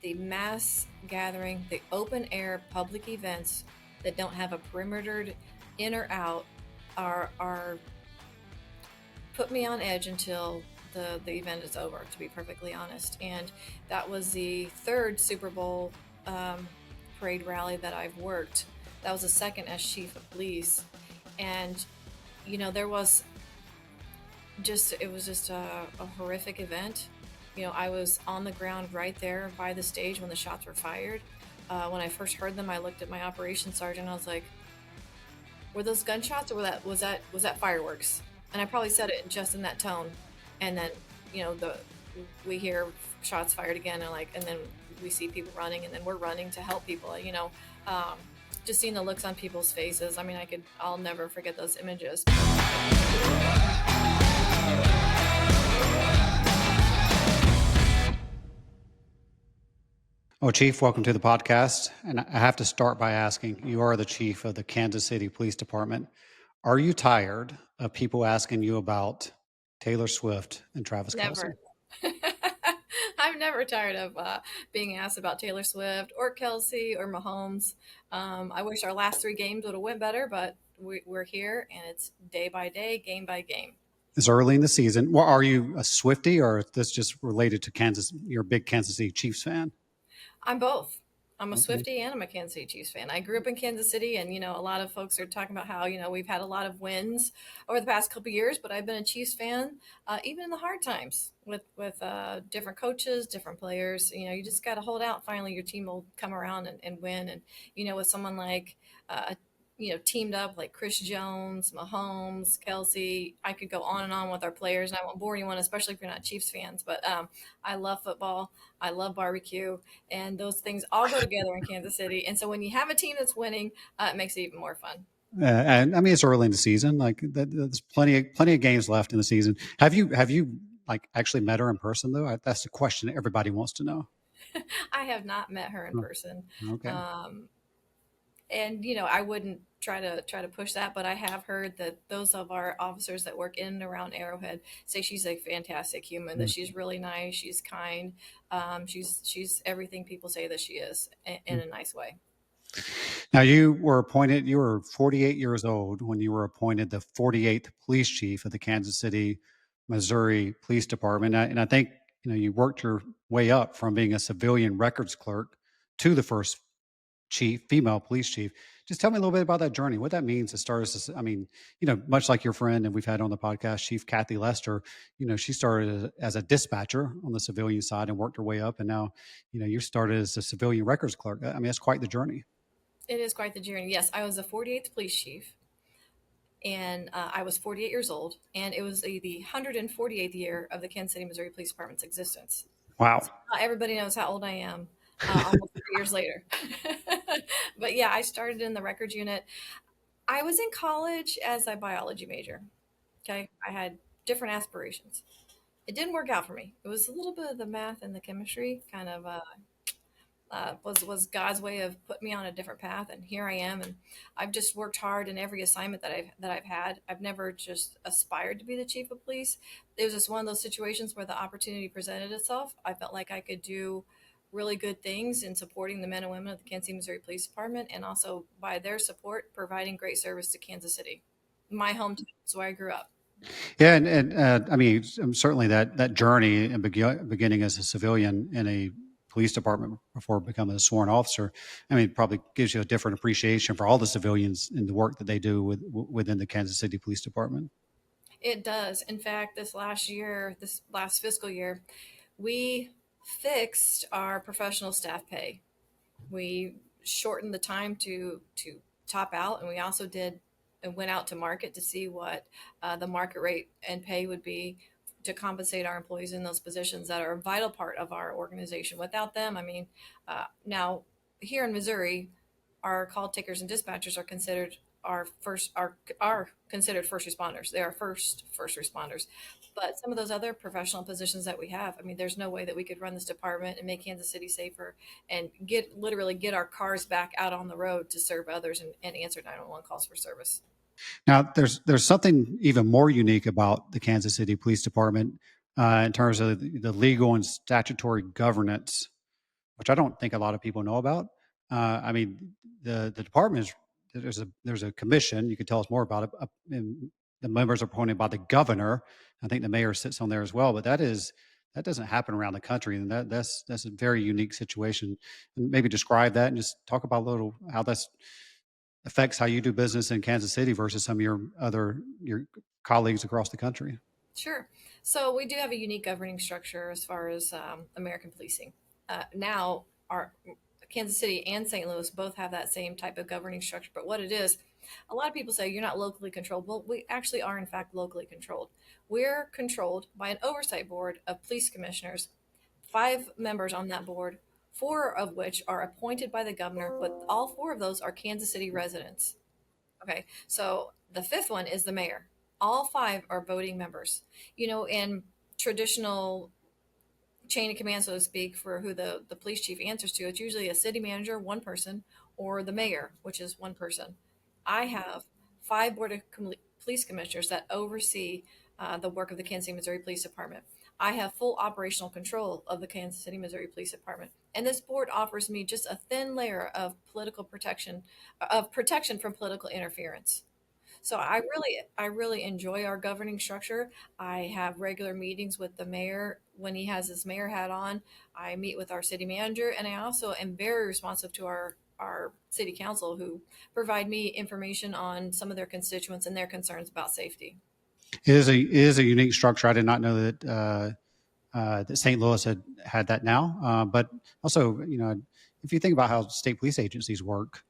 the mass gathering, the open air public events that don't have a perimetered in or out are put me on edge until the event is over, to be perfectly honest. And that was the third Super Bowl um, parade rally that I've worked. That was the second as chief of police. And, there was it was just a horrific event. I was on the ground right there by the stage when the shots were fired. When I first heard them, I looked at my operations sergeant. I was like, "Were those gunshots, or was that fireworks?" And I probably said it just in that tone. And then, the we hear shots fired again, and then we see people running, and then we're running to help people. Um, just seeing the looks on people's faces. I mean, I'll never forget those images. Oh, Chief, welcome to the podcast. And I have to start by asking, you are the chief of the Kansas City Police Department. Are you tired of people asking you about Taylor Swift and Travis Never. Kelce? I'm never tired of being asked about Taylor Swift or Kelsey or Mahomes. I wish our last three games would have went better, but we're here, and it's day by day, game by game. It's early in the season. Well, are you a Swiftie, or is this just related to Kansas? You're a big Kansas City Chiefs fan? I'm both. I'm a Okay. Swiftie and I'm a Kansas City Chiefs fan. I grew up in Kansas City, and a lot of folks are talking about how we've had a lot of wins over the past couple of years, but I've been a Chiefs fan even in the hard times with different coaches, different players. You just got to hold out. Finally, your team will come around and win. And with someone like teamed up like Chris Jones, Mahomes, Kelsey. I could go on and on with our players, and I won't bore anyone, especially if you're not Chiefs fans. But I love football. I love barbecue, and those things all go together in Kansas City. And so when you have a team that's winning, it makes it even more fun. And I mean, it's early in the season. Like there's plenty of games left in the season. Have you like actually met her in person though? That's the question everybody wants to know. I have not met her in Oh, person. okay. Um, and I wouldn't try to push that, but I have heard that those of our officers that work in and around Arrowhead say she's a fantastic human, that she's really nice, she's kind, she's everything people say that she is, in a nice way. Now, you were 48 years old when you were appointed the 48th police chief of the Kansas City, Missouri Police Department. And I think, you worked your way up from being a civilian records clerk to the first female police chief. Just tell me a little bit about that journey, what that means to start I mean, much like your friend, and we've had on the podcast, Chief Kathy Lester, she started as a dispatcher on the civilian side and worked her way up. And now, you started as a civilian records clerk. I mean, that's quite the journey. It is quite the journey. Yes, I was the 48th police chief, and I was 48 years old, and it was the 148th year of the Kansas City, Missouri Police Department's existence. Wow. Not everybody knows how old I am, almost 3 years later. But yeah, I started in the records unit. I was in college as a biology major. Okay, I had different aspirations. It didn't work out for me. It was a little bit of the math and the chemistry kind of was God's way of putting me on a different path, and here I am. And I've just worked hard in every assignment that I've had. I've never just aspired to be the chief of police. It was just one of those situations where the opportunity presented itself. I felt like I could do really good things in supporting the men and women of the Kansas City, Missouri Police Department, and also by their support, providing great service to Kansas City, my hometown. It's where I grew up. Yeah, and I mean, certainly that journey and beginning as a civilian in a police department before becoming a sworn officer, I mean, probably gives you a different appreciation for all the civilians and the work that they do within the Kansas City Police Department. It does. In fact, this last fiscal year, we fixed our professional staff pay. We shortened the time to top out, and we also did and went out to market to see what the market rate and pay would be to compensate our employees in those positions that are a vital part of our organization. Without them, I mean, now here in Missouri, our call takers and dispatchers are considered our first are considered first responders. They are first responders. But some of those other professional positions that we have, I mean, there's no way that we could run this department and make Kansas City safer and literally get our cars back out on the road to serve others and answer 911 calls for service. Now, there's something even more unique about the Kansas City Police Department in terms of the legal and statutory governance which I don't think a lot of people know about. I mean, the department is there's a commission. You could tell us more about it. And the members are appointed by the governor. I think the mayor sits on there as well. But that doesn't happen around the country, and that's a very unique situation. And maybe describe that and just talk about a little how that's affects how you do business in Kansas City versus some of your colleagues across the country. Sure. So we do have a unique governing structure as far as American policing. Now, our Kansas City and St. Louis both have that same type of governing structure. But what it is, a lot of people say you're not locally controlled. Well, we actually are, in fact, locally controlled. We're controlled by an oversight board of police commissioners, 5 members on that board, 4 of which are appointed by the governor, but all 4 of those are Kansas City residents. Okay, so the 5th one is the mayor. All 5 are voting members. In traditional chain of command, so to speak, for who the police chief answers to, it's usually a city manager, one person, or the mayor, which is one person. I have 5 police commissioners that oversee the work of the Kansas City, Missouri Police Department. I have full operational control of the Kansas City, Missouri Police Department. And this board offers me just a thin layer of political protection, of protection from political interference. So I really enjoy our governing structure. I have regular meetings with the mayor when he has his mayor hat on. I meet with our city manager, and I also am very responsive to our city council, who provide me information on some of their constituents and their concerns about safety. It is a unique structure. I did not know that St. Louis had that now. But also, if you think about how state police agencies work,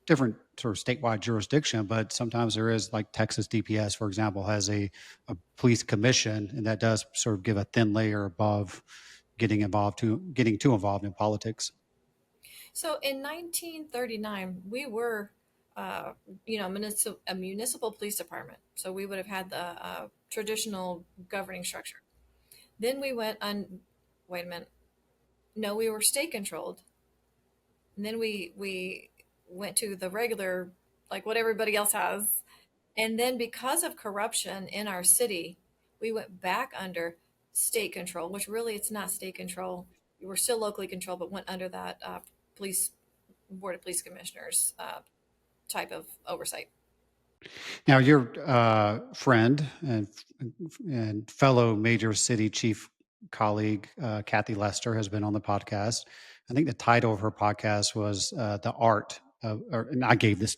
different sort of statewide jurisdiction, but sometimes there is, like Texas DPS, for example, has a police commission, and that does sort of give a thin layer above getting too involved in politics. So in 1939, we were, uh, a municipal police department. So we would have had the traditional governing structure. Then we went on. Wait a minute. No, we were state controlled. And then we went to the regular, like what everybody else has. And then because of corruption in our city, we went back under state control, which really it's not state control. We were still locally controlled, but went under that police board of police commissioners type of oversight. Now, your friend and fellow major city chief colleague, Kathy Lester, has been on the podcast. I think the title of her podcast was "The Art." And I gave this,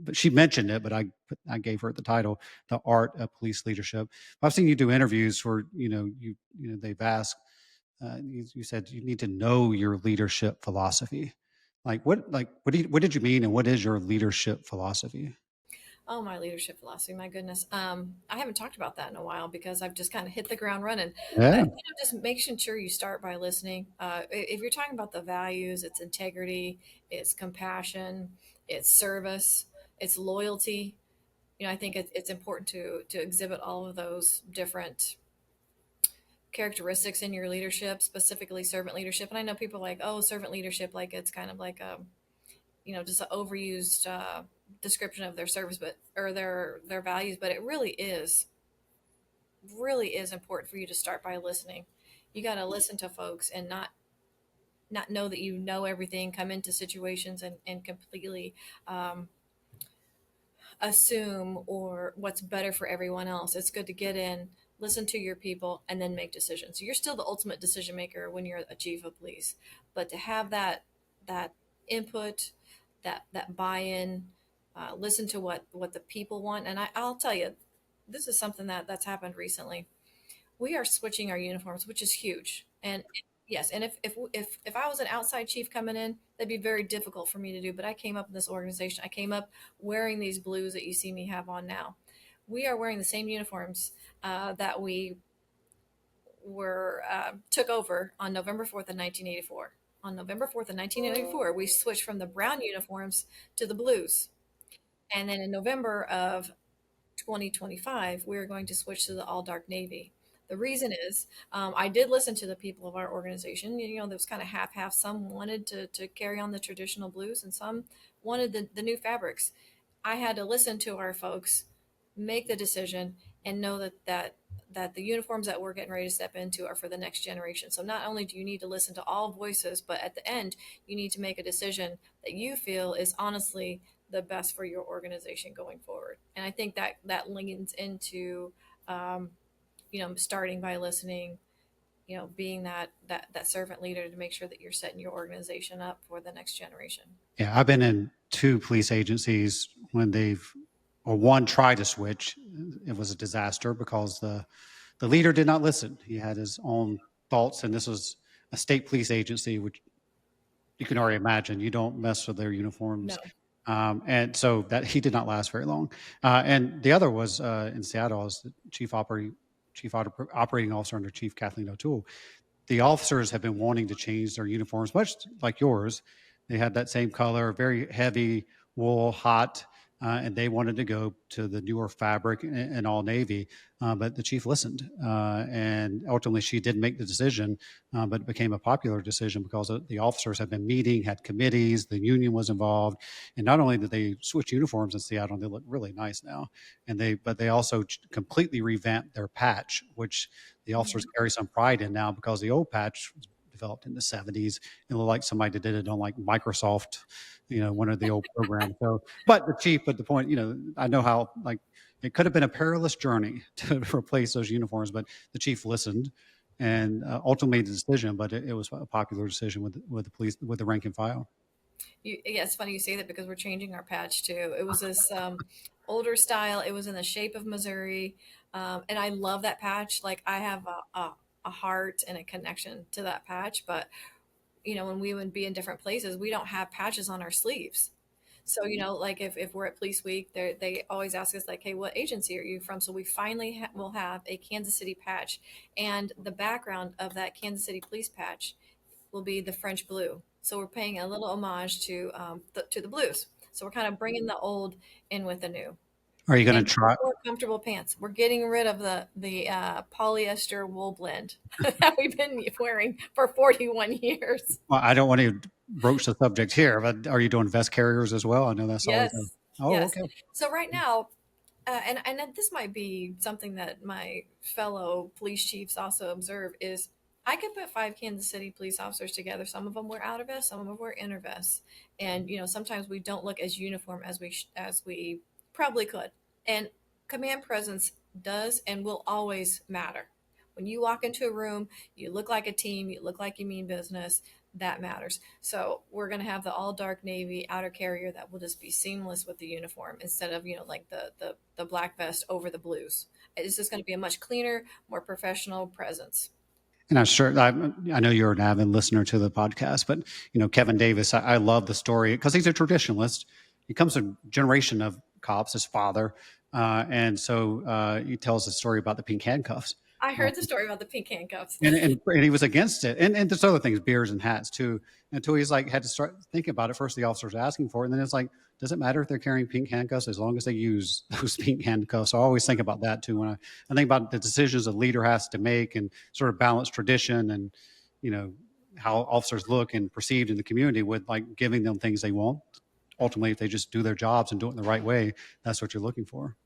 but she mentioned it, but I gave her the title, "The Art of Police Leadership." I've seen you do interviews where they've asked. You said you need to know your leadership philosophy. What did you mean, and what is your leadership philosophy? Oh, my leadership philosophy, my goodness. I haven't talked about that in a while because I've just kind of hit the ground running. Yeah. Just making sure you start by listening. If you're talking about the values, it's integrity, it's compassion, it's service, it's loyalty. I think it's important to exhibit all of those different characteristics in your leadership, specifically servant leadership. And I know people are like, oh, servant leadership, like it's kind of like just an overused description of their service, but or their values. But it really is important for you to start by listening. You got to listen to folks and not know that you know everything. Come into situations and completely assume or what's better for everyone else. It's good to get in, listen to your people, and then make decisions. So you're still the ultimate decision maker when you're a chief of police, but to have that input, that buy-in, listen to what the people want. And I'll tell you, this is something that's happened recently. We are switching our uniforms, which is huge. And yes, and if I was an outside chief coming in, that'd be very difficult for me to do. But I came up in this organization. I came up wearing these blues that you see me have on now. We are wearing the same uniforms that we were took over on November 4th of 1984. On November 4th of 1984, we switched from the brown uniforms to the blues. And then in November of 2025, we're going to switch to the all dark navy. The reason is I did listen to the people of our organization. There was kind of half half. Some wanted to carry on the traditional blues, and some wanted the new fabrics. I had to listen to our folks, make the decision, and know that the uniforms that we're getting ready to step into are for the next generation. So not only do you need to listen to all voices, but at the end, you need to make a decision that you feel is honestly the best for your organization going forward. And I think that that leans into, um, starting by listening, being that servant leader to make sure that you're setting your organization up for the next generation. Yeah, I've been in two police agencies when they've, or one tried to switch. It was a disaster because the leader did not listen. He had his own thoughts, and this was a state police agency, which you can already imagine. You don't mess with their uniforms, No. and so that he did not last very long. And the other was in Seattle, as the operating officer under Chief Kathleen O'Toole. The officers have been wanting to change their uniforms, much like yours. They had that same color, very heavy wool, hot, and they wanted to go to the newer fabric and all navy. But the chief listened, and ultimately she did make the decision, but it became a popular decision because the officers had been meeting, had committees, the union was involved, and not only did they switch uniforms in Seattle, they look really nice now, but they also completely revamped their patch, which the officers Mhm. carry some pride in now because the old patch was developed in the 70s. It looked like somebody that did it on like Microsoft, one of the old programs. So, but the chief, but the point, I know how like it could have been a perilous journey to replace those uniforms, but the chief listened and ultimately made the decision. But it was a popular decision with the police, with the rank and file. Yeah, it's funny you say that because we're changing our patch too. It was this older style. It was in the shape of Missouri, and I love that patch. Like I have a heart and a connection to that patch. But when we would be in different places, we don't have patches on our sleeves. So, like if we're at Police Week, they always ask us like, "Hey, what agency are you from?" So we finally will have a Kansas City patch, and the background of that Kansas City police patch will be the French blue. So we're paying a little homage to the blues. So we're kind of bringing the old in with the new, Are you going to and try? more comfortable pants. We're getting rid of the polyester wool blend that we've been wearing for 41 years. Well, I don't want to broach the subject here, but are you doing vest carriers as well? I know that's always a. Yes, Oh, yes. okay. So right now, and this might be something that my fellow police chiefs also observe is I could put five Kansas City police officers together. Some of them wear outer vests, some of them wear inner vests, and sometimes we don't look as uniform as we probably could. And command presence does and will always matter. When you walk into a room, you look like a team, you look like you mean business. That matters. So we're going to have the all dark navy outer carrier that will just be seamless with the uniform instead of like the black vest over the blues. It's just going to be a much cleaner, more professional presence. And I'm sure I know you're an avid listener to the podcast, but Kevin Davis, I love the story because he's a traditionalist. He comes from a generation of cops, his father, and so he tells a story about the pink handcuffs. I Uh, heard the story about the pink handcuffs. and he was against it, and there's other things, beers and hats too. Until he's like had to start thinking about it. First, the officers asking for it, and then it's like, does it matter if they're carrying pink handcuffs as long as they use those pink handcuffs? So I always think about that too when I think about the decisions a leader has to make and sort of balance tradition and you know how officers look and perceived in the community with like giving them things they want. Ultimately, if they just do their jobs and do it in the right way, that's what you're looking for.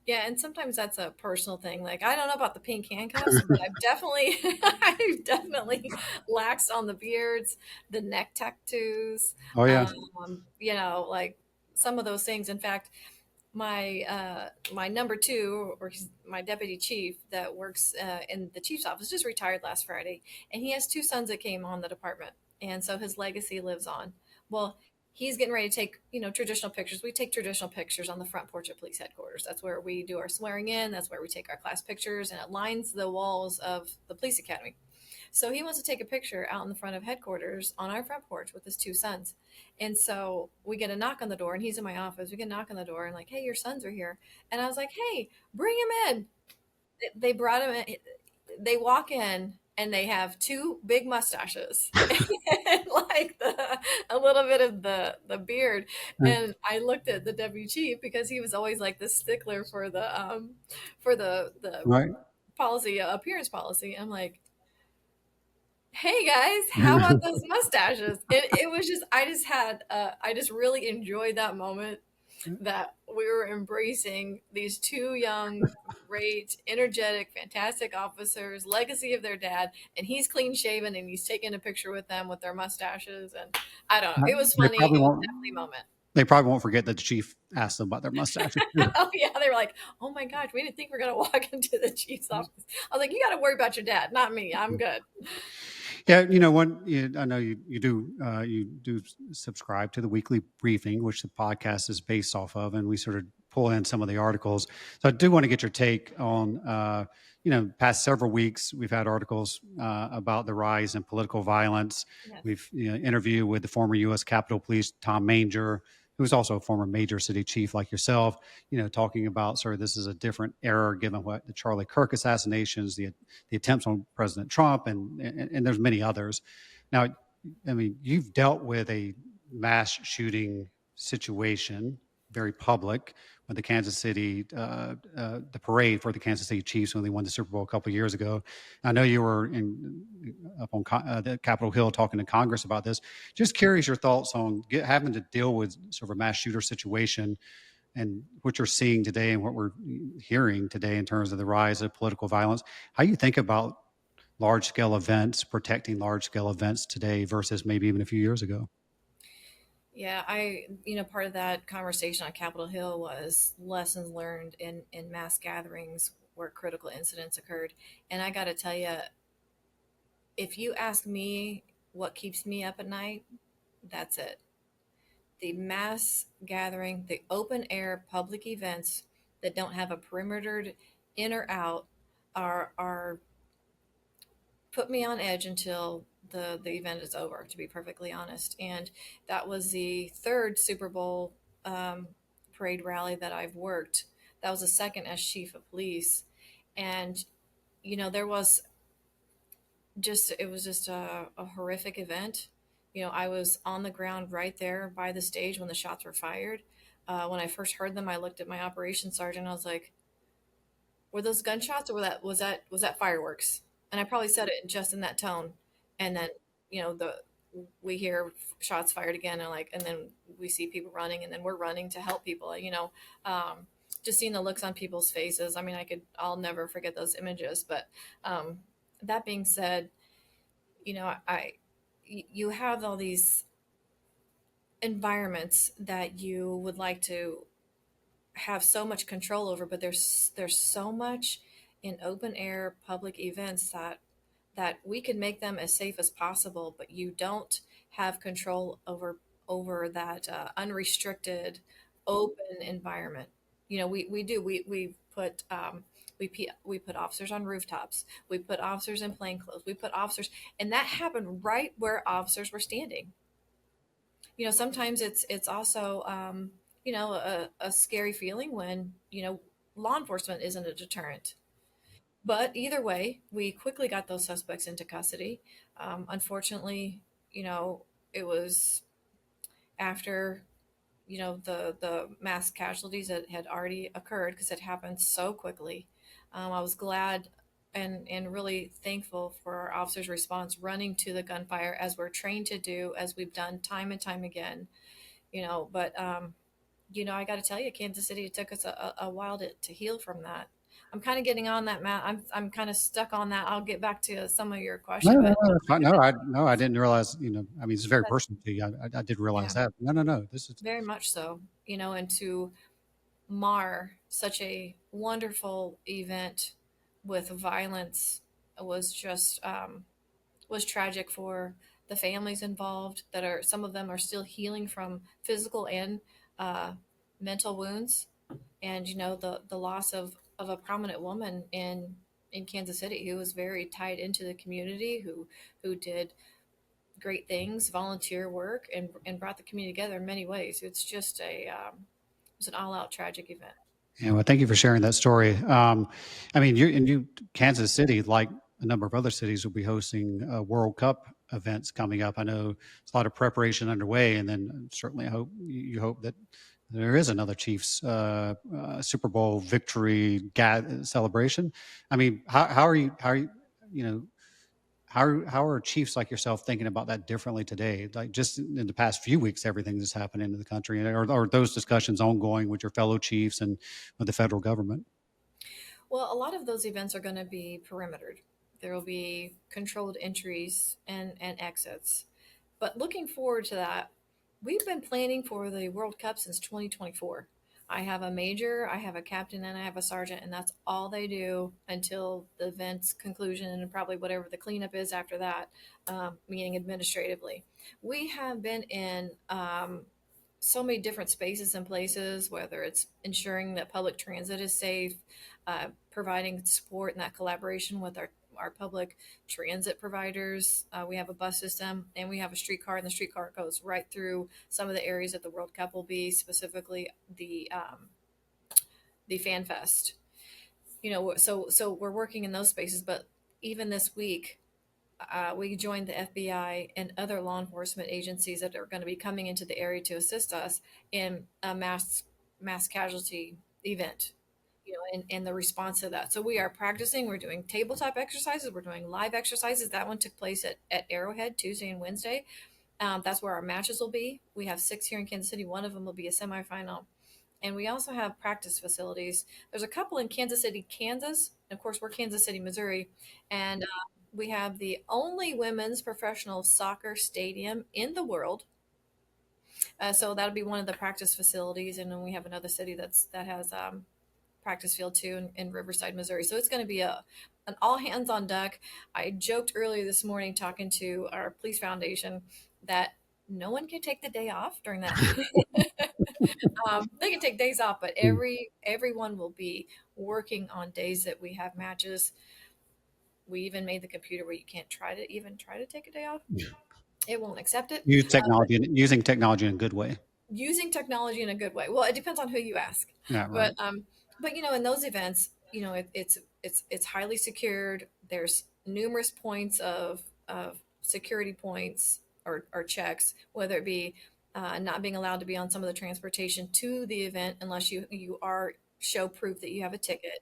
Yeah, and sometimes that's a personal thing. Like I don't know about the pink handcuffs, but I've definitely I've definitely laxed on the beards, the neck tattoos, Oh yeah, like some of those things. In fact, my number two, or my deputy chief that works in the chief's office, just retired last Friday, and he has two sons that came on the department, and so his legacy lives on. Well, he's getting ready to take traditional pictures. We take traditional pictures on the front porch of police headquarters. That's where we do our swearing in. That's where we take our class pictures, and it lines the walls of the police academy. So he wants to take a picture out in the front of headquarters on our front porch with his two sons. And so we get a knock on the door, and he's in my office. We get a knock on the door, and like, "Hey, your sons are here." And I was like, "Hey, bring him in." They brought him in. They walk in, and they have two big mustaches and like a little bit of the beard. And I looked at the deputy chief because he was always like the stickler for the right. policy, appearance policy. I'm like, "Hey guys, how about those mustaches?" It was just I just really enjoyed that moment. that we were embracing these two young, great, energetic, fantastic officers, legacy of their dad, and he's clean shaven and he's taking a picture with them with their mustaches. And I don't know. It was They funny. probably It was won't. definitely a moment. They probably won't forget that the chief asked them about their mustaches too. Oh yeah, they were like, "Oh my gosh, we didn't think we are gonna walk into the chief's office." I was like, "You got to worry about your dad, not me. I'm good." Yeah, I know you do subscribe to the weekly briefing, which the podcast is based off of, and we sort of pull in some of the articles. So I do want to get your take on, past several weeks we've had articles about the rise in political violence. Yes. We've interviewed with the former U.S. Capitol Police Tom Manger, who's also a former major city chief like yourself. Talking about sort of this is a different era given what the Charlie Kirk assassinations, the attempts on President Trump, and there's many others. Now, I mean, you've dealt with a mass shooting situation, very public, with the Kansas City, the parade for the Kansas City Chiefs when they won the Super Bowl a couple of years ago. I know you were up on the Capitol Hill talking to Congress about this. Just curious your thoughts on having to deal with sort of a mass shooter situation and what you're seeing today and what we're hearing today in terms of the rise of political violence. How you think about large scale events, protecting large scale events today versus maybe even a few years ago? Yeah, part of that conversation on Capitol Hill was lessons learned in mass gatherings where critical incidents occurred. And I got to tell you, if you ask me what keeps me up at night, that's it. The mass gathering, the open air public events that don't have a perimetered in or out are put me on edge until the event is over, to be perfectly honest. And that was the third Super Bowl um, parade rally that I've worked. That was the second as chief of police. And, there was it was just a horrific event. I was on the ground right there by the stage when the shots were fired. When I first heard them, I looked at my operations sergeant. I was like, were those gunshots or was that fireworks? And I probably said it just in that tone. And then, the we hear shots fired again, and then we see people running, and then we're running to help people. Just seeing the looks on people's faces. I mean, I'll never forget those images. But that being said, you have all these environments that you would like to have so much control over, but there's so much in open air public events that we can make them as safe as possible, but you don't have control over that unrestricted open environment. We do we put we put officers on rooftops, we put officers in plain clothes, we put officers, and that happened right where officers were standing. Sometimes it's also a scary feeling when law enforcement isn't a deterrent. But either way, we quickly got those suspects into custody. Unfortunately, it was after the mass casualties that had already occurred because it happened so quickly. I was glad and really thankful for our officers' response, running to the gunfire as we're trained to do, as we've done time and time again. But I got to tell you, Kansas City, it took us a while to heal from that. I'm kind of getting on that, Matt. I'm kind of stuck on that. I'll get back to some of your No, question, no, but no, that's fine. No, I didn't realize. I mean, it's very that's, personal to you. I did realize yeah, that. No, no, no. This is very much so. And to mar such a wonderful event with violence was just was tragic for the families involved. That are Some of them are still healing from physical and uh, mental wounds, and the loss of a prominent woman in Kansas City who was very tied into the community, who did great things, volunteer work, and brought the community together in many ways. It's just it was an all out tragic event. Yeah, well, thank you for sharing that story. I mean, Kansas City, like a number of other cities, will be hosting World Cup events coming up. I know there's a lot of preparation underway, and then certainly I hope you hope that there is another Chiefs Super Bowl victory celebration. I mean, how are you? You know, how are chiefs like yourself thinking about that differently today? Like just in the past few weeks, everything that's happening in the country, are those discussions ongoing with your fellow chiefs and with the federal government? Well, a lot of those events are going to be perimetered. There will be controlled entries and exits. But looking forward to that, we've been planning for the World Cup since 2024. I have a major, I have a captain, and I have a sergeant, and that's all they do until the event's conclusion and probably whatever the cleanup is after that, meaning administratively. We have been in so many different spaces and places, whether it's ensuring that public transit is safe, providing support and that collaboration with our public transit providers. We have a bus system and we have a streetcar, and the streetcar goes right through some of the areas that the World Cup will be, specifically the Fan Fest. So we're working in those spaces, but even this week, we joined the FBI and other law enforcement agencies that are going to be coming into the area to assist us in a mass casualty event. And the response to that. So we are practicing. We're doing tabletop exercises. We're doing live exercises. That one took place at Arrowhead Tuesday and Wednesday. That's where our matches will be. We have 6 here in Kansas City. One of them will be a semifinal. And we also have practice facilities. There's a couple in Kansas City, Kansas. And of course, we're Kansas City, Missouri. And we have the only women's professional soccer stadium in the world. So that'll be one of the practice facilities. And then we have another city that has practice field too in Riverside, Missouri. So it's going to be an all hands on deck. I joked earlier this morning talking to our police foundation that no one can take the day off during that. They can take days off, but Mm. everyone will be working on days that we have matches. We even made the computer where you can't try to take a day off. It won't accept it. Use But technology and using technology in a good way. using technology in a good way. Well, it depends on who you ask. Yeah, But right. in those events, it's highly secured. There's numerous points of security points or checks, whether it be not being allowed to be on some of the transportation to the event unless you are show proof that you have a ticket,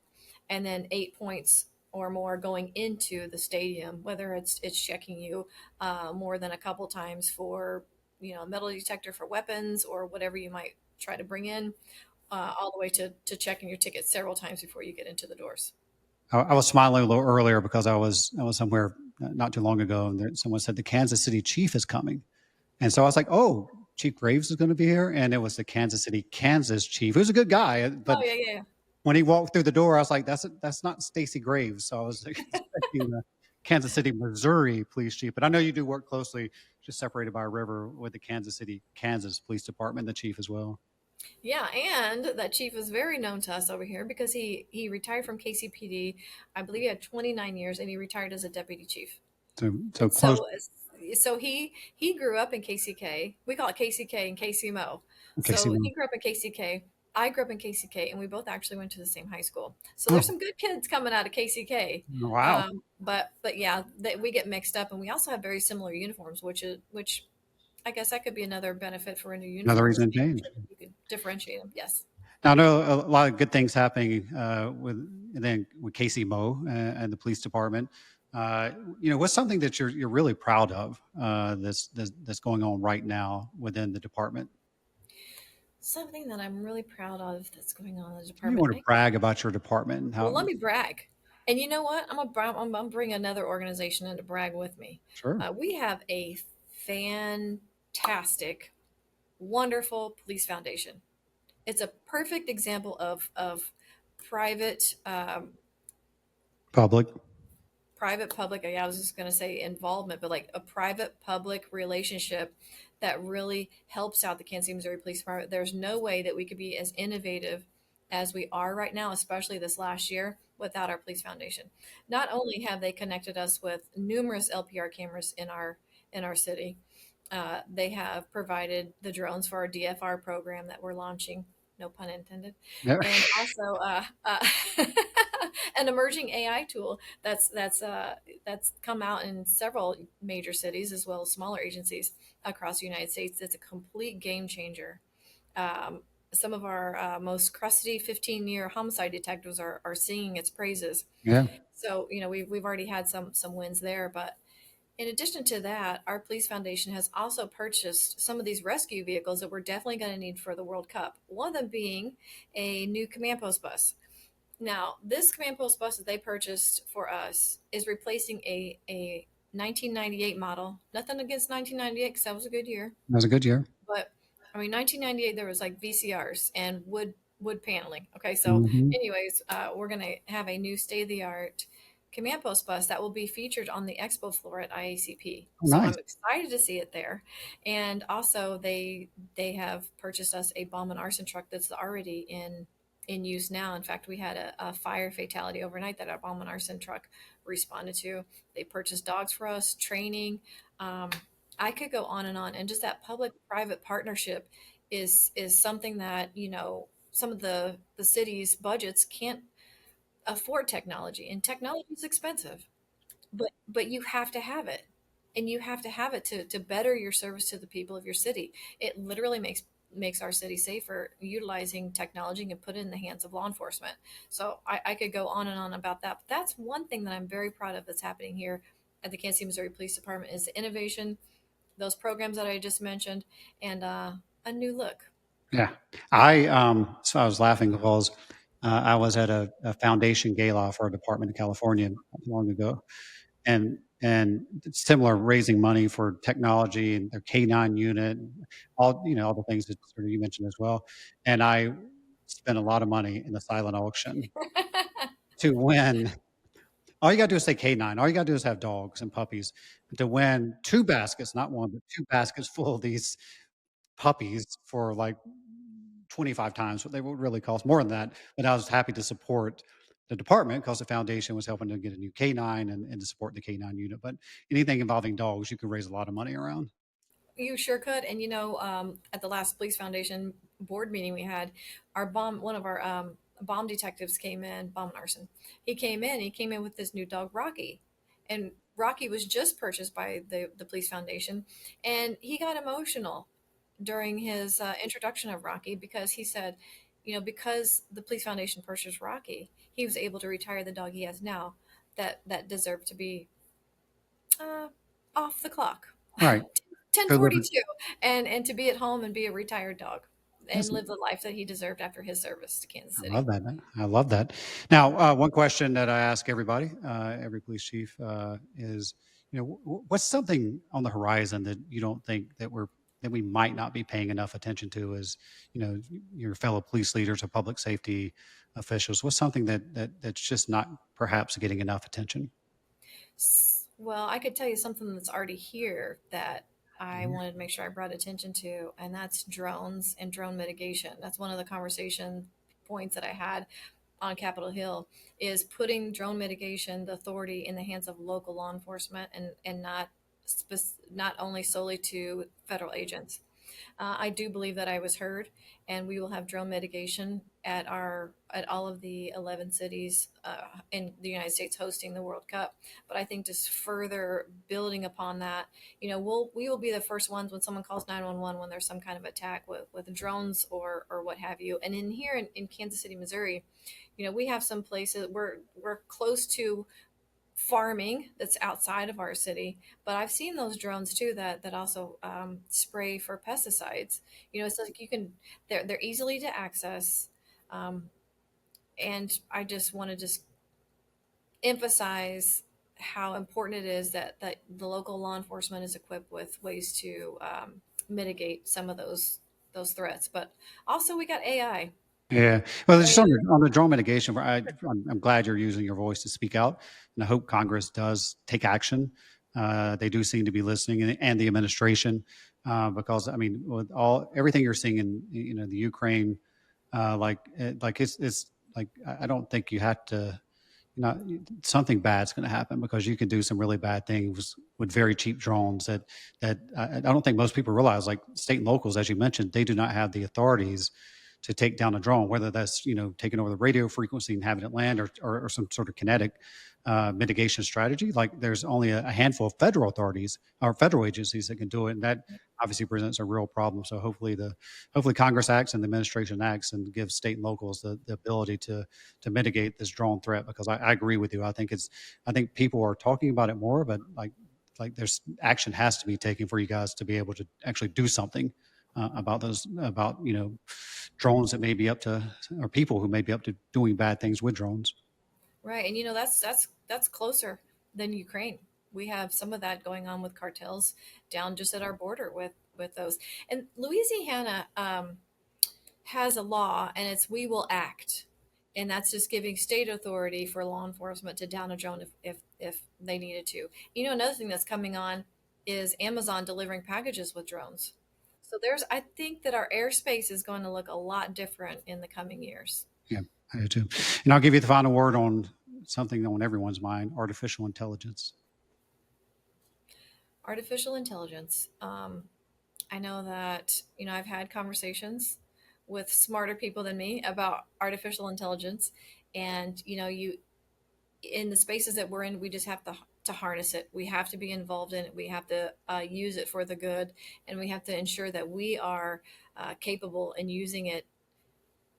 and then 8 points or more going into the stadium, whether it's checking you more than a couple times for a metal detector for weapons or whatever you might try to bring in, all the way to checking your ticket several times before you get into the doors. I was smiling a little earlier because I was somewhere not too long ago, and someone said the Kansas City Chief is coming, and so I was like, "Oh, Chief Graves is going to be here," and it was the Kansas City, Kansas Chief, who's a good guy. Oh But yeah, yeah, yeah. when he walked through the door, I was like, "That's not Stacey Graves." So I was expecting the Kansas City, Missouri Police Chief. But I know you do work closely, just separated by a river, with the Kansas City, Kansas Police Department, the chief as well. Yeah, and that chief is very known to us over here because he retired from KCPD. I believe he had 29 years, and he retired as a deputy chief. So And close, so he grew up in KCK. We call it KCK and KCMO. Casey. So he grew up in KCK. I grew up in KCK, and we both actually went to the same high school. So there's Oh, some good kids coming out of KCK. wow! But yeah, we get mixed up, and we also have very similar uniforms, which I guess that could be another benefit for a new Another uniform, is reason to making change. sure that you can differentiate them. Yes. Now, I know a lot of good things happening with and then with Casey Moe and the police department. Uh, what's something that you're really proud of that's going on right now within the department? Something that I'm really proud of that's going on in the You department. want to brag about your department and Well, how? let me brag. And you know what? I'm gonna bring another organization in to brag with me. Sure. We have a fantastic, wonderful police foundation. It's a perfect example of private Public. private public, yeah, I was just going to say involvement, but like a private public relationship that really helps out the Kansas City, Missouri Police Department. There's no way that we could be as innovative as we are right now, especially this last year, without our police foundation. Not only have they connected us with numerous LPR cameras in our city, they have provided the drones for our DFR program that we're launching. No pun intended. Yeah. And also an emerging AI tool that's come out in several major cities as well as smaller agencies across the United States. It's a complete game changer. Some of our most crusty 15-year homicide detectives are singing its praises. Yeah. So we've already had some wins there, but In addition to that, our police foundation has also purchased some of these rescue vehicles that we're definitely going to need for the World Cup. One of them being a new command post bus. Now, this command post bus that they purchased for us is replacing a 1998 model. Nothing against 1998 because that was a good year. That was a good year. But I mean, 1998 there was like VCRs and wood paneling. Okay, so Hmm. anyways, we're gonna have a new state of the art command post bus that will be featured on the expo floor at IACP. Oh, So nice. I'm excited to see it there. And also they have purchased us a bomb and arson truck that's already in use now. In fact, we had a fire fatality overnight that our bomb and arson truck responded to. They purchased dogs for us, training. Um, I could go on and on, and just that public-private partnership is something that some of the city's budgets can't afford technology, and technology is expensive, but you have to have it, and you have to have it to better your service to the people of your city. It literally makes our city safer utilizing technology and put it in the hands of law enforcement. So I could go on and on about that. But that's one thing that I'm very proud of that's happening here at the Kansas City, Missouri Police Department is the innovation, those programs that I just mentioned, and a new look. Yeah. So I was laughing because I was at a foundation gala for a department in California not too long ago, and it's similar, raising money for technology and their K9 unit, all the things that sort of you mentioned as well. And I spent a lot of money in the silent auction to win. All you got to do is say K9. All you got to do is have dogs and puppies to win two baskets, not one, but two baskets full of these puppies for like 25 times what they would really cost, more than that. But I was happy to support the department because the foundation was helping to get a new K9 and to support the K9 unit. But anything involving dogs, you could raise a lot of money around. You sure could. And at the last Police Foundation board meeting we had, one of our bomb detectives came in, bomb and arson. He came in with this new dog, Rocky. And Rocky was just purchased by the Police Foundation. And he got emotional during his introduction of Rocky because he said, because the Police Foundation purchased Rocky, he was able to retire the dog he has now that deserved to be uh, off the clock. Right. Good living. 10:42, and to be at home and be a retired dog and That's, live the life that he deserved after his service to Kansas I love City. that. I love that. Now, one question that I ask everybody, every police chief, is, what's something on the horizon that you don't think that we might not be paying enough attention to as, your fellow police leaders or public safety officials? What's something that's just not perhaps getting enough attention? Well, I could tell you something that's already here that I Mhm. wanted to make sure I brought attention to, and that's drones and drone mitigation. That's one of the conversation points that I had on Capitol Hill is putting drone mitigation, the authority in the hands of local law enforcement and not only solely to federal agents. I do believe that I was heard, and we will have drone mitigation at all of the 11 cities in the United States hosting the World Cup. But I think just further building upon that, we will be the first ones when someone calls 911 when there's some kind of attack with drones or what have you. And in here in Kansas City, Missouri, we have some places we're close to farming that's outside of our city, but I've seen those drones too that also spray for pesticides. It's like they're easily to access, um, and I just want to just emphasize how important it is that the local law enforcement is equipped with ways to mitigate some of those threats. But also we got AI. Yeah. Well, just AI. on the drone mitigation, I'm glad you're using your voice to speak out, and I hope Congress does take action. They do seem to be listening, and the administration, because I mean, with everything you're seeing in the Ukraine, like it's like I don't think you have to something bad's going to happen because you can do some really bad things with very cheap drones that I don't think most people realize. Like state and locals, as you mentioned, they do not have the authorities to take down a drone, whether that's taking over the radio frequency and having it land, or some sort of kinetic mitigation strategy. Like there's only a handful of federal authorities or federal agencies that can do it, and that obviously presents a real problem. So hopefully Congress acts and the administration acts and gives state and locals the ability to mitigate this drone threat, because I agree with you. I think people are talking about it more, but like like there's action has to be taken for you guys to be able to actually do something about those, about drones that may be up to, or people who may be up to doing bad things with drones. Right. And that's closer than Ukraine. We have some of that going on with cartels down just at our border with those. And Louisiana has a law, and it's "we will act," and that's just giving state authority for law enforcement to down a drone if they needed to. Another thing that's coming on is Amazon delivering packages with drones. So I think that our airspace is going to look a lot different in the coming years. Yeah, I do too. And I'll give you the final word on something on everyone's mind: artificial intelligence. Artificial intelligence. I know that, I've had conversations with smarter people than me about artificial intelligence. And, in the spaces that we're in, we just have to harness it. We have to be involved in it. We have to use it for the good. And we have to ensure that we are capable in using it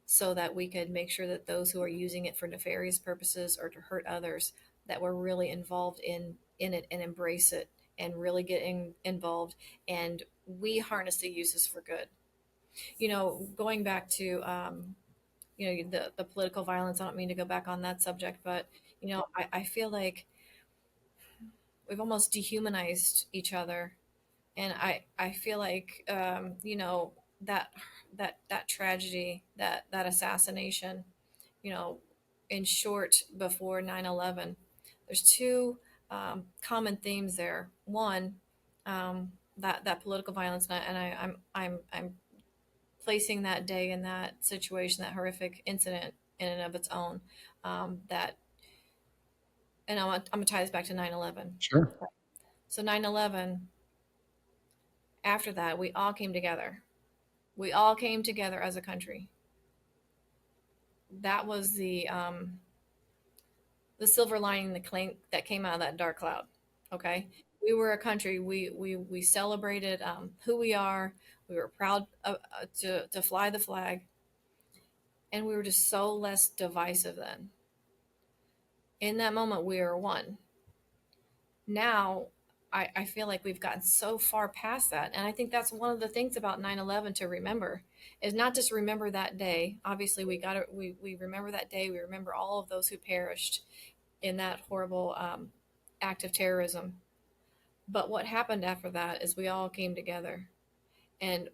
so that we could make sure that those who are using it for nefarious purposes or to hurt others, that we're really involved in it and embrace it and really getting involved, and we harness the uses for good. Going back to the political violence, I don't mean to go back on that subject, but I feel like we've almost dehumanized each other, and I feel like that that tragedy, that assassination, you know in short, before 9/11, there's two common themes there. One, that political violence, I'm placing that day in that situation, that horrific incident in and of its own. That and I'm gonna tie this back to 9/11. Sure. So 9/11, after that, we all came together. We all came together as a country. That was the silver lining, that came out of that dark cloud. Okay, we were a country. We celebrated who we are. We were proud to fly the flag, and we were just so less divisive then. In that moment, we were one. Now, I feel like we've gotten so far past that, and I think that's one of the things about 9/11 to remember, is not just remember that day. Obviously, we remember that day. We remember all of those who perished in that horrible act of terrorism. But what happened after that is we all came together, and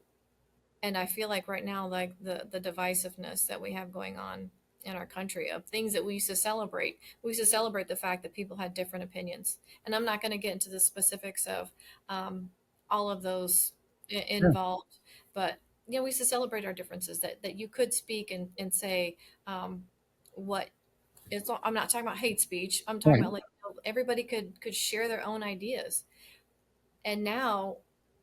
I feel like right now, like the divisiveness that we have going on in our country of things that we used to celebrate. We used to celebrate the fact that people had different opinions, and I'm not going to get into the specifics of all of those Yeah. involved, but we used to celebrate our differences. That you could speak and say what I'm not talking about hate speech. I'm talking Right. about, like, everybody could share their own ideas. And now,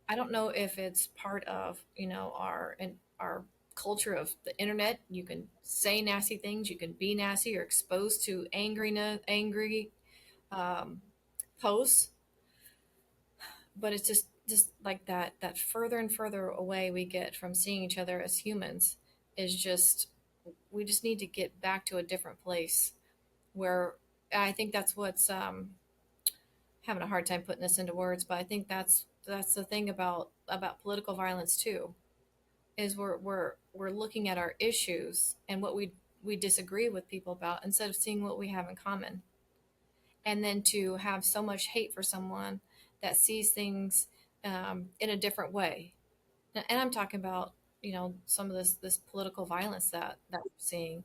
I don't know if it's part of our culture of the internet. You can say nasty things. You can be nasty. You're exposed to angry um, posts. But it's just like that further and further away we get from seeing each other as humans, is just we just need to get back to a different place where I think that's what's having a hard time putting this into words, but I think that's the thing about political violence too, is we're looking at our issues and what we disagree with people about, instead of seeing what we have in common. And then to have so much hate for someone that sees things in a different way. And I'm talking about some of this political violence that we're seeing.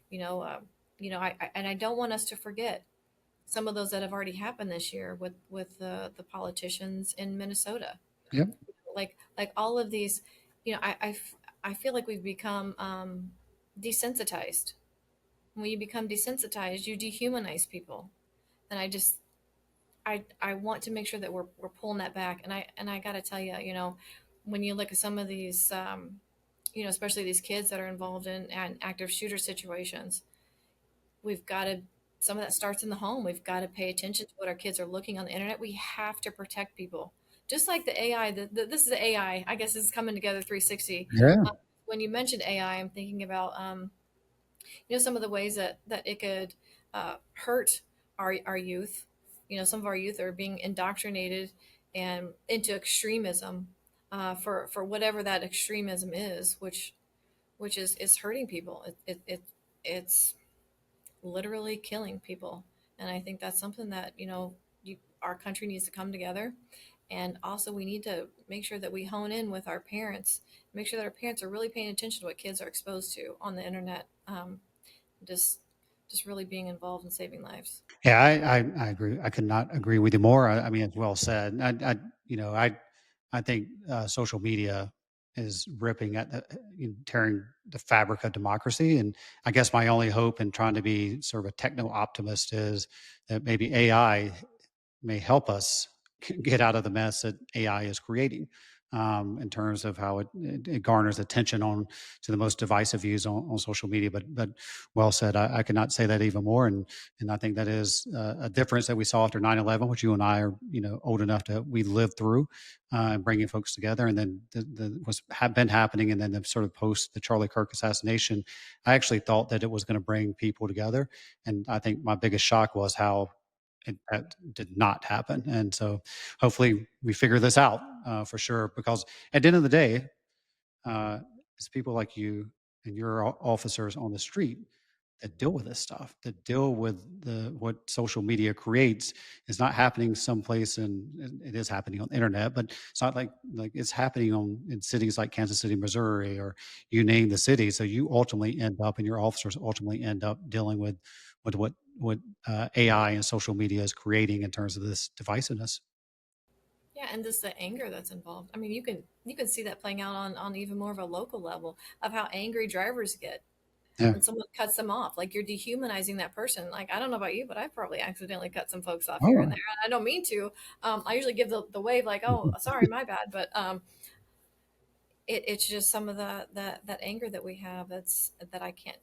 You know, uh, and I don't want us to forget some of those that have already happened this year with the politicians in Minnesota. Yep. Like all of these, I feel like we've become desensitized. When you become desensitized, you dehumanize people, and I want to make sure that we're pulling that back. And I got to tell you, when you look at some of these, especially these kids that are involved in active shooter situations, we've got to some of that starts in the home. We've got to pay attention to what our kids are looking on the internet. We have to protect people, just like the AI. This is the AI, I guess, is coming together 360. Yeah. When you mentioned AI, I'm thinking about some of the ways that it could hurt our youth. some of our youth are being indoctrinated and into extremism, for whatever that extremism is, which is hurting people. It's literally killing people. And I think that's something that, our country needs to come together. And also, we need to make sure that we hone in with our parents, make sure that our parents are really paying attention to what kids are exposed to on the internet. Just, just really being involved in saving lives. Yeah, I agree. I could not agree with you more. I mean, it's well said. You know, I think social media is ripping at tearing the fabric of democracy. And I guess my only hope in trying to be sort of a techno optimist is that maybe AI may help us get out of the mess that AI is creating, in terms of how it garners attention on to the most divisive views on social media. But well said. I cannot say that even more. And I think that is a difference that we saw after 9/11, which you and I are old enough to we lived through, and bringing folks together. And then what's been happening, and then the sort of post the Charlie Kirk assassination. I actually thought that it was going to bring people together, and I think my biggest shock was how that did not happen. And so hopefully we figure this out, for sure, because at the end of the day, uh, it's people like you and your officers on the street that deal with this stuff, that deal with what social media creates is not happening someplace, and it is happening on the internet, but it's not like it's happening in cities like Kansas City, Missouri, or you name the city. So you ultimately end up, and your officers ultimately end up dealing with what AI and social media is creating in terms of this divisiveness. Yeah, and just the anger that's involved. I mean, you can see that playing out on even more of a local level of how angry drivers get Yeah. when someone cuts them off. Like, you're dehumanizing that person. Like, I don't know about you, but I've probably accidentally cut some folks off here and Oh. there. I don't mean to. I usually give the wave, like, oh, sorry, my bad. But it's just some of that anger that we have, that I can't.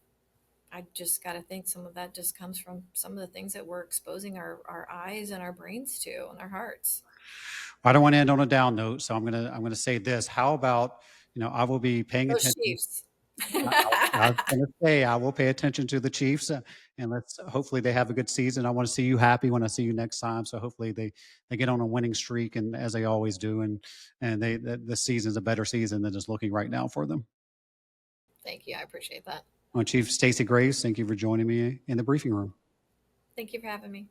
I just got to think some of that just comes from some of the things that we're exposing our eyes and our brains to and our hearts. I don't want to end on a down note, so I'm gonna say this. How about I will be paying Those attention. Chiefs. I was going to say I will pay attention to the Chiefs, and let's hopefully they have a good season. I want to see you happy when I see you next time. So hopefully they get on a winning streak, and as they always do, and the season's a better season than is looking right now for them. Thank you. I appreciate that. Well, Chief Stacey Graves, thank you for joining me in the briefing room. Thank you for having me.